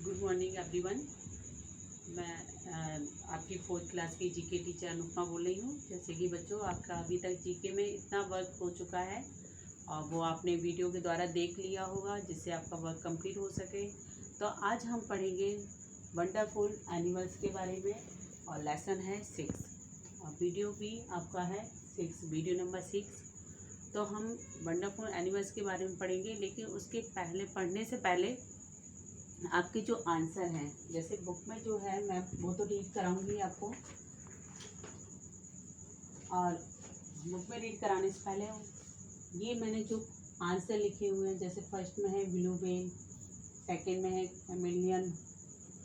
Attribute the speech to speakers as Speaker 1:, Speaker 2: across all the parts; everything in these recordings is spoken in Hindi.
Speaker 1: Good morning everyone. मैं आपकी फोर्थ क्लास की जीके टीचर अनुपमा बोल रही हूँ। जैसे कि बच्चों, आपका अभी तक जीके में इतना वर्क हो चुका है और वो आपने वीडियो के द्वारा देख लिया होगा, जिससे आपका वर्क कंप्लीट हो सके। तो आज हम पढ़ेंगे वंडरफुल एनिमल्स के बारे में और लेसन है 6 और वीडियो भी आपका है 6, वीडियो नंबर 6। तो हम वंडरफुल एनिमल्स के बारे में पढ़ेंगे, लेकिन उसके पहले पढ़ने से पहले आपके जो आंसर हैं, जैसे बुक में जो है मैं वो तो रीड कराऊंगी आपको, और बुक में रीड कराने से पहले ये मैंने जो आंसर लिखे हुए हैं, जैसे फर्स्ट में है ब्लू व्हेल, सेकंड में है कैमेलियन,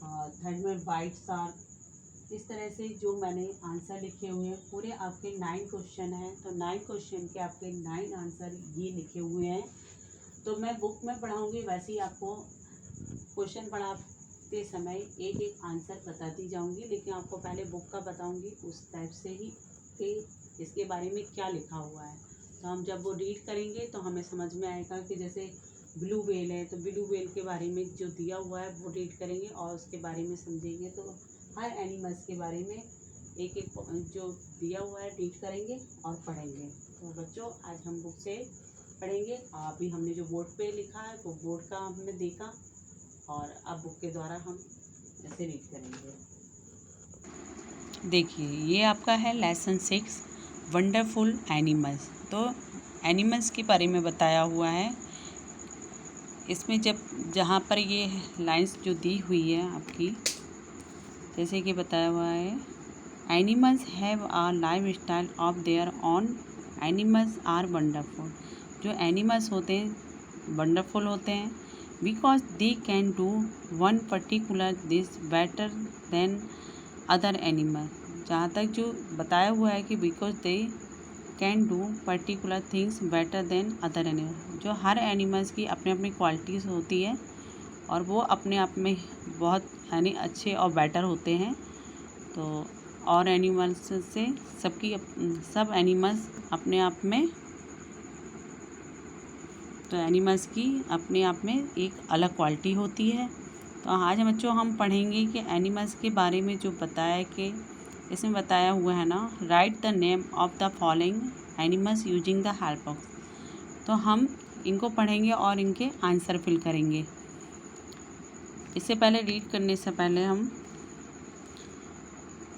Speaker 1: और थर्ड में वाइट शार्क। इस तरह से जो मैंने आंसर लिखे हुए हैं, पूरे आपके 9 क्वेश्चन हैं। तो 9 क्वेश्चन के आपके 9 आंसर ये लिखे हुए हैं। तो मैं बुक में पढ़ाऊँगी, वैसे ही आपको क्वेश्चन पढ़ाते समय एक एक आंसर बताती जाऊंगी, लेकिन आपको पहले बुक का बताऊंगी उस टाइप से ही कि इसके बारे में क्या लिखा हुआ है। तो हम जब वो रीड करेंगे तो हमें समझ में आएगा कि जैसे ब्लू व्हेल है तो ब्लू व्हेल के बारे में जो दिया हुआ है वो रीड करेंगे और उसके बारे में समझेंगे। तो हर एनिमल्स के बारे में एक एक जो दिया हुआ है रीड करेंगे और पढ़ेंगे। तो बच्चों, आज हम बुक से पढ़ेंगे। अभी हमने जो बोर्ड पे लिखा है वो बोर्ड का हमने देखा, और अब बुक के द्वारा हम ऐसे रीड करेंगे। देखिए, ये आपका है लेसन 6 वंडरफुल एनिमल्स। तो एनिमल्स के बारे में बताया हुआ है। इसमें जहाँ पर ये लाइंस जो दी हुई है आपकी, जैसे कि बताया हुआ है, animals have a life style of their own, animals are wonderful. जो एनिमल्स होते हैं वंडरफुल होते हैं because they can do one particular this better than other animal। जहाँ तक जो बताया हुआ है कि because they can do particular things better than other animal, जो हर एनिमल्स की अपनी अपनी क्वालिटीज़ होती है और वो अपने आप में बहुत यानी अच्छे और बेटर होते हैं। तो और एनिमल्स से सब एनिमल्स अपने आप में, तो एनिमल्स की अपने आप में एक अलग क्वालिटी होती है। तो आज बच्चों हम पढ़ेंगे कि एनिमल्स के बारे में जो बताया कि इसमें बताया हुआ है ना, right the name of the following animals using the help box. तो हम इनको पढ़ेंगे और इनके आंसर फिल करेंगे। इससे पहले रीड करने से पहले हम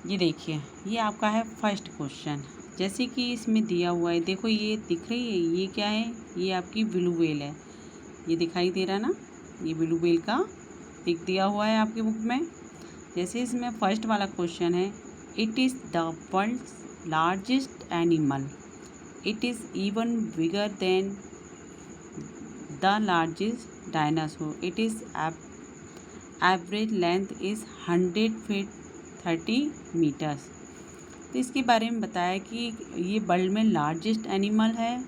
Speaker 1: ये देखिए, ये आपका है फर्स्ट क्वेश्चन। जैसे कि इसमें दिया हुआ है, देखो ये दिख रही है, ये क्या है, ये आपकी ब्लू व्हेल है। ये दिखाई दे रहा है ना, ये ब्लू व्हेल का पिक दिया हुआ है आपकी बुक में। जैसे इसमें फर्स्ट वाला क्वेश्चन है, it is the world's largest animal, it is even bigger than the largest dinosaur, it is average length is 100 feet 30 metres. तो इसके बारे में बताया कि ये वर्ल्ड में लार्जेस्ट एनिमल है,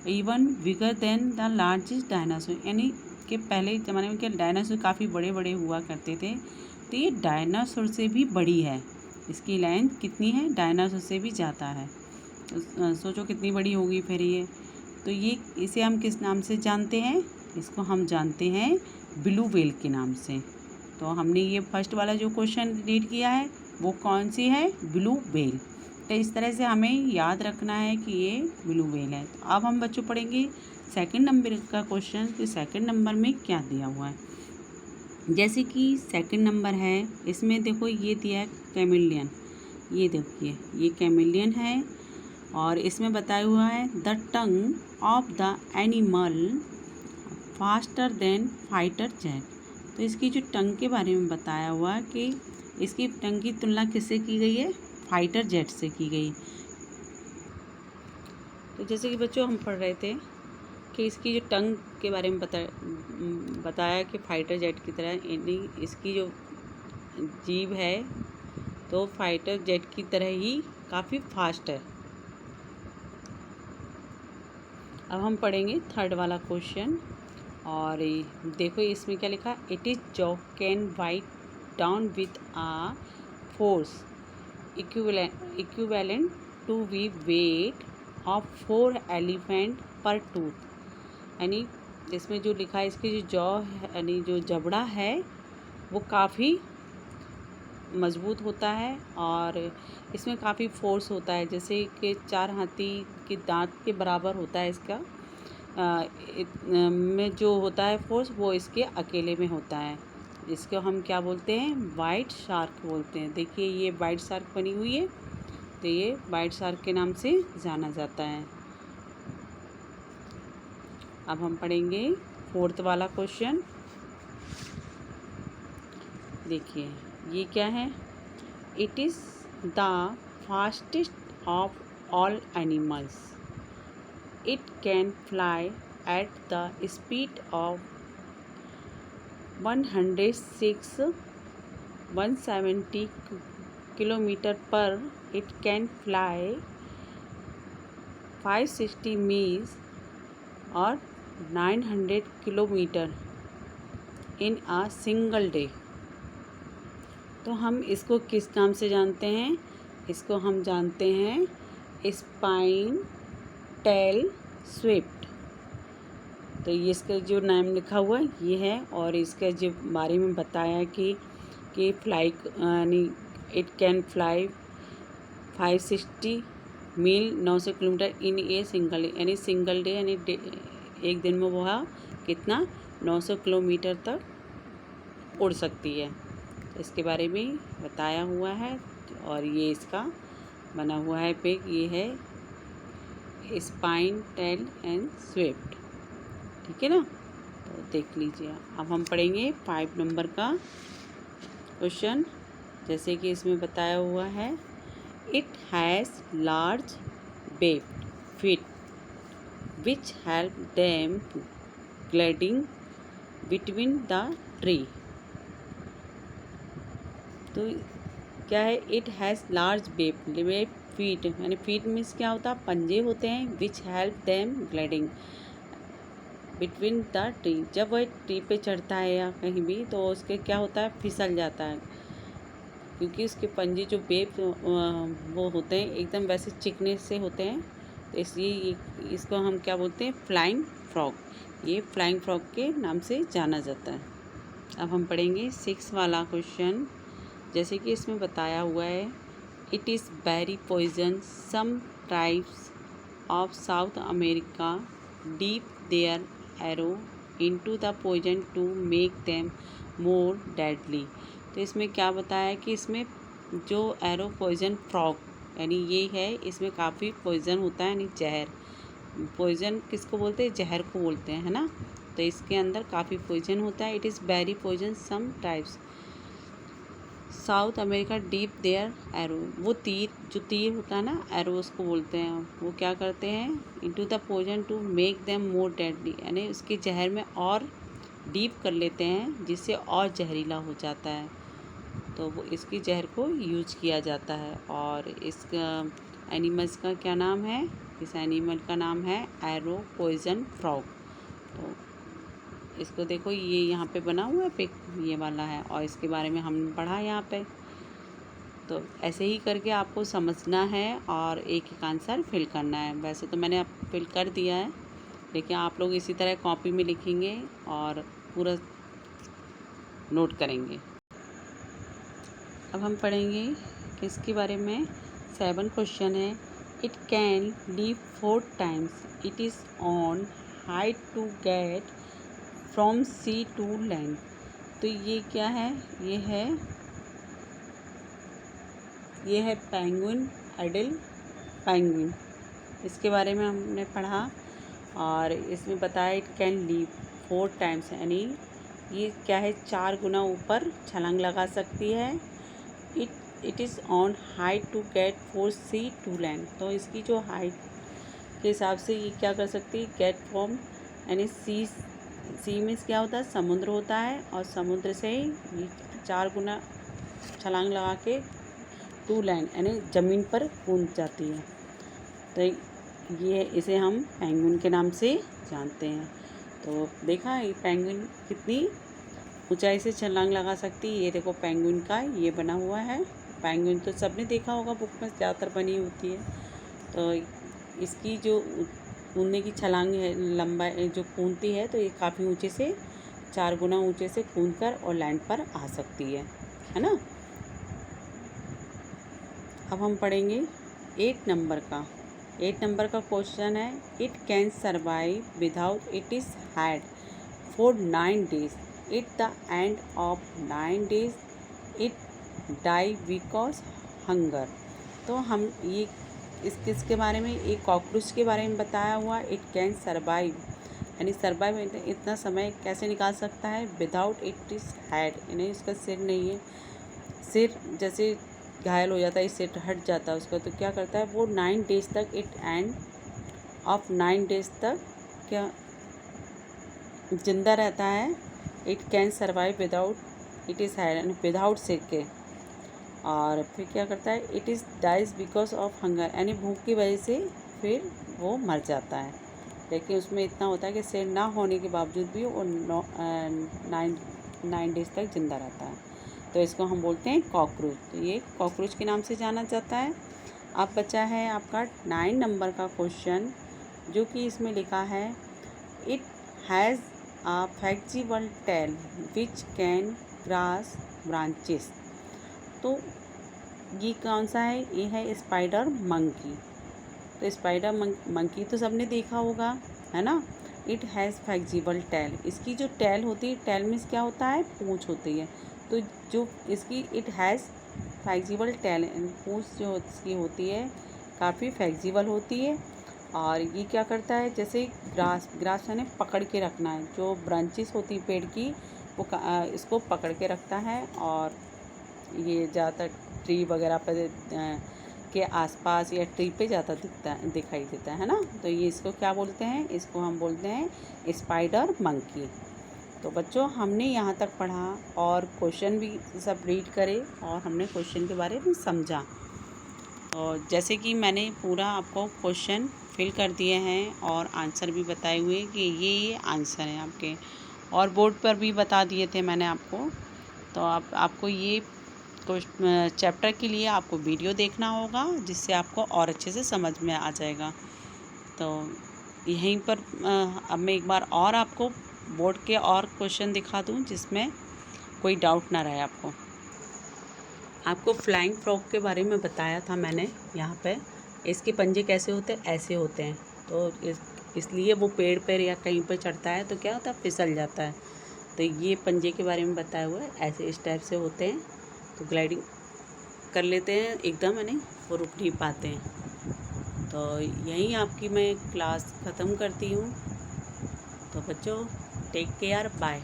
Speaker 1: even bigger than the largest dinosaur, यानी कि पहले ज़माने में क्या डायनासोर काफ़ी बड़े बड़े हुआ करते थे, तो ये डायनासोर से भी बड़ी है। इसकी लेंथ कितनी है, डायनासोर से भी ज़्यादा है। तो सोचो कितनी बड़ी होगी फिर ये। तो ये इसे हम किस नाम से जानते हैं, इसको हम जानते हैं ब्लू व्हेल के नाम से। तो हमने ये फर्स्ट वाला जो क्वेश्चन रीड किया है वो कौन सी है, ब्लू व्हेल। तो इस तरह से हमें याद रखना है कि ये ब्लू व्हेल है। तो अब हम बच्चों पढ़ेंगे सेकंड नंबर का क्वेश्चन कि सेकंड नंबर में क्या दिया हुआ है। जैसे कि सेकंड नंबर है, इसमें देखो ये दिया है कैमेलियन। ये देखिए, ये कैमेलियन है और इसमें बताया हुआ है the tongue of the animal faster than fighter jet. तो इसकी जो टंग के बारे में बताया हुआ कि इसकी टंग की तुलना किससे की गई है, फाइटर जेट से की गई। तो जैसे कि बच्चों हम पढ़ रहे थे कि इसकी जो टंग के बारे में बताया कि फाइटर जेट की तरह, यानी इसकी जो जीभ है तो फाइटर जेट की तरह ही काफ़ी फास्ट है। अब हम पढ़ेंगे थर्ड वाला क्वेश्चन, और देखो इसमें क्या लिखा, it is jaw can bite down with a force equivalent to we weight of 4 elephant per tooth. यानी इसमें जो लिखा है, इसकी जो जॉ यानी जो जबड़ा है वो काफ़ी मज़बूत होता है और इसमें काफ़ी फोर्स होता है, जैसे कि 4 हाथी के दांत के बराबर होता है इसका में जो होता है फोर्स, वो इसके अकेले में होता है। इसको हम क्या बोलते हैं? वाइट शार्क बोलते हैं। देखिए ये वाइट शार्क बनी हुई है, तो ये वाइट शार्क के नाम से जाना जाता है। अब हम पढ़ेंगे 4th वाला क्वेश्चन। देखिए ये क्या है? It is the fastest of all animals. It can fly at the speed of 170 kilometre per. It can fly 560 miles और 900 kilometre in a single day. तो हम इसको किस नाम से जानते हैं? इसको हम जानते हैं स्पाइन टेल स्विफ्ट। तो ये इसका जो नाम लिखा हुआ है ये है, और इसके जो बारे में बताया कि फ्लाई यानी it can fly 560 mile 900 kilometre in a single day, यानी सिंगल डे यानी एक दिन में वह कितना 900 किलोमीटर तक उड़ सकती है। तो इसके बारे में बताया हुआ है, और ये इसका बना हुआ है पिक, ये है स्पाइन टेल एंड स्विफ्ट। ठीक है ना, तो देख लीजिए। अब हम पढ़ेंगे 5 नंबर का क्वेश्चन। जैसे कि इसमें बताया हुआ है, it has large web feet which help them gliding between the tree. तो क्या है? It has large web feet, यानी फीट मीन्स क्या होता है? पंजे होते हैं। Which help them gliding between the tree, जब वह ट्री पे चढ़ता है या कहीं भी, तो उसके क्या होता है? फिसल जाता है, क्योंकि उसके पंजे जो वेब वो होते हैं एकदम वैसे चिकने से होते हैं। तो इसलिए इसको हम क्या बोलते हैं? Flying frog. ये फ्लाइंग फ्रॉग के नाम से जाना जाता है। अब हम पढ़ेंगे 6 वाला क्वेश्चन। जैसे कि इसमें बताया हुआ है, it is very poison some tribes of South America dip their arrow into the poison to make them more deadly. तो इसमें क्या बताया कि इसमें जो एरो पॉइजन फ्रॉग यानी ये है, इसमें काफ़ी पॉइजन होता है, यानी जहर। पॉइजन किसको बोलते हैं? जहर को बोलते हैं, है ना। तो इसके अंदर काफ़ी पॉइजन होता है। It is very poison some types South America dip their arrow. वो जो तीर होता है ना, एरो उसको बोलते हैं। वो क्या करते हैं? Into the poison to make them more deadly, यानी उसके जहर में और डीप कर लेते हैं, जिससे और जहरीला हो जाता है। तो वो इसकी जहर को यूज किया जाता है। और इस एनिमल्स का क्या नाम है? इस एनिमल का नाम है एरो पॉइजन फ्रॉग। तो इसको देखो, ये यहाँ पे बना हुआ है पिक, ये वाला है, और इसके बारे में हमने पढ़ा यहाँ पे। तो ऐसे ही करके आपको समझना है और एक आंसर फिल करना है। वैसे तो मैंने फिल कर दिया है, लेकिन आप लोग इसी तरह कॉपी में लिखेंगे और पूरा नोट करेंगे। अब हम पढ़ेंगे किसके बारे में? 7 क्वेश्चन है। It can leave 4 times. It is own height to get from sea to land. तो ये क्या है? ये है पेंगुइन, एडल पेंगुइन। इसके बारे में हमने पढ़ा, और इसमें बताया इट कैन लीव 4 टाइम्स, यानी ये क्या है? 4 गुना ऊपर छलांग लगा सकती है। It is own height to get from sea to land. तो इसकी जो हाइट के हिसाब से ये क्या कर सकती है? गेट फ्रॉम, यानी सी मीन्स क्या होता है? समुद्र होता है, और समुद्र से ये 4 गुना छलांग लगा के टू लैंड यानी ज़मीन पर कूद जाती है। तो ये इसे हम पेंगुइन के नाम से जानते हैं। तो देखा ये पेंगुइन कितनी ऊंचाई से छलांग लगा सकती है। ये देखो पेंगुइन का ये बना हुआ है। पेंगुइन तो सबने देखा होगा, बुक में ज़्यादातर बनी होती है। तो इसकी जो कूदने की छलांग है, लंबाई जो कूदती है, तो ये काफ़ी ऊंचे से 4 गुना ऊंचे से कूदकर और लैंड पर आ सकती है ना। अब हम पढ़ेंगे 8 नंबर का। 8 नंबर का क्वेश्चन है, it can survive without it is head for 9 days, at the end of 9 days it die because hunger. तो हम ये किसके बारे में, एक कॉकरोच के बारे में बताया हुआ। इट कैन सर्वाइव यानी सर्वाइव इतना समय कैसे निकाल सकता है, विदाउट इट इज हैड यानी उसका सिर नहीं है, सिर जैसे घायल हो जाता है, सिर हट जाता है उसका, तो क्या करता है वो 9 days तक, इट एंड ऑफ 9 days तक क्या जिंदा रहता है। It can survive without it is head without सिर के। और फिर क्या करता है, it is dies because of hunger यानी भूख की वजह से फिर वो मर जाता है। लेकिन उसमें इतना होता है कि सिर ना होने के बावजूद भी वो 9 days तक जिंदा रहता है। तो इसको हम बोलते हैं कॉकरोच। तो ये कॉकरोच के नाम से जाना जाता है। अब बचा है आपका 9 नंबर का क्वेश्चन, जो कि इसमें लिखा है, it has a flexible tail which can grasp branches. तो ये कौन सा है, ये है स्पाइडर मंकी। तो स्पाइडर मंकी तो सबने देखा होगा, है ना। इट हैज़ फ्लेक्सिबल टेल, इसकी जो टेल होती है, टेल मीन्स क्या होता है, पूँछ होती है। तो जो इसकी इट हैज़ फ्लेक्सिबल टेल, पूँछ जो इसकी होती है काफ़ी फ्लेक्सिबल होती है। और ये क्या करता है, जैसे ग्रास यानी पकड़ के रखना है, जो ब्रांचेस होती है पेड़ की वो इसको पकड़ के रखता है। और ये ज़्यादातर ट्री वगैरह पर के आसपास या ट्री पे ज़्यादा दिखाई देता है ना। तो ये इसको क्या बोलते हैं, इसको हम बोलते हैं स्पाइडर मंकी। तो बच्चों हमने यहाँ तक पढ़ा और क्वेश्चन भी सब रीड करे और हमने क्वेश्चन के बारे में समझा। और जैसे कि मैंने पूरा आपको क्वेश्चन फिल कर दिए हैं और आंसर भी बताए हुए कि ये आंसर हैं आपके, और बोर्ड पर भी बता दिए थे मैंने आपको। तो आपको ये चैप्टर के लिए आपको वीडियो देखना होगा, जिससे आपको और अच्छे से समझ में आ जाएगा। तो यहीं पर अब मैं एक बार और आपको बोर्ड के और क्वेश्चन दिखा दूं, जिसमें कोई डाउट ना रहे आपको फ्लाइंग फ्रॉग के बारे में बताया था मैंने यहाँ पे। इसके पंजे कैसे होते हैं, ऐसे होते हैं। तो इसलिए वो पेड़ पर या कहीं पर चढ़ता है तो क्या होता है, फिसल जाता है। तो ये पंजे के बारे में बताया हुआ है, ऐसे इस टाइप से होते हैं। तो ग्लाइडिंग कर लेते हैं एकदम, यानी वो रुक नहीं पाते हैं। तो यहीं आपकी मैं क्लास ख़त्म करती हूँ। तो बच्चों टेक केयर, बाय।